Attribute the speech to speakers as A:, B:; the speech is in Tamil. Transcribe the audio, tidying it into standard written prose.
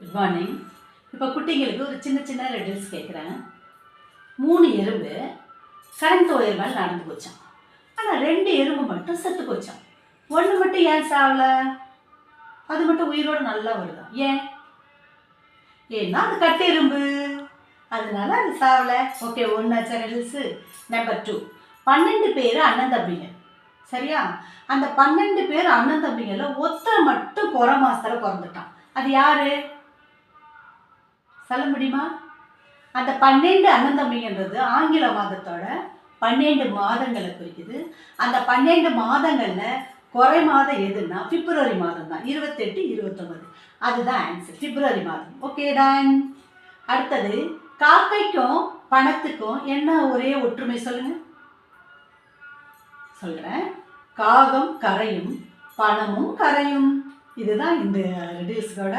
A: Good morning. இப்போ குட்டிங்களுக்கு ஒரு சின்ன சின்ன ரெடில்ஸ் கேட்குறேன். 3 எறும்பு கரண்ட் ஒயர் மேலே நடந்து போச்சான். ஆனால் 2 எறும்பு மட்டும் செத்து போச்சான். ஒன்று மட்டும் ஏன் சாவல? அது மட்டும் உயிரோடு நல்லா வருதான். ஏன்? ஏன்னா அது கட்டு எறும்பு, அதனால அது சாவல. Okay, ஒன்றாச்சா Red Hills. நம்பர் 2, 12 பேர் அண்ணன் தம்பிங்க. சரியா? அந்த 12 பேர் அண்ணன் தம்பிங்கள ஒருத்தரை மட்டும் குறை மாசத்துல பிறந்துட்டான். அது யாரு? சொல்ல முடியுமா? அந்த 12 அண்ணன் தம்பிங்கன்றது ஆங்கில மாதத்தோட 12 மாதங்களை குறிக்குது. அந்த 12 மாதங்களில் குறை மாதம் எதுன்னா பிப்ரவரி மாதம் தான், 28, 29. அதுதான் ஆன்சர், பிப்ரவரி மாதம். Okay done. அடுத்தது, காக்கைக்கும் பணத்துக்கும் என்ன ஒரே ஒற்றுமை சொல்லுங்க. சொல்கிறேன். காகம் கரையும், பணமும் கரையும். இதுதான் இந்த ரெடியூஸோட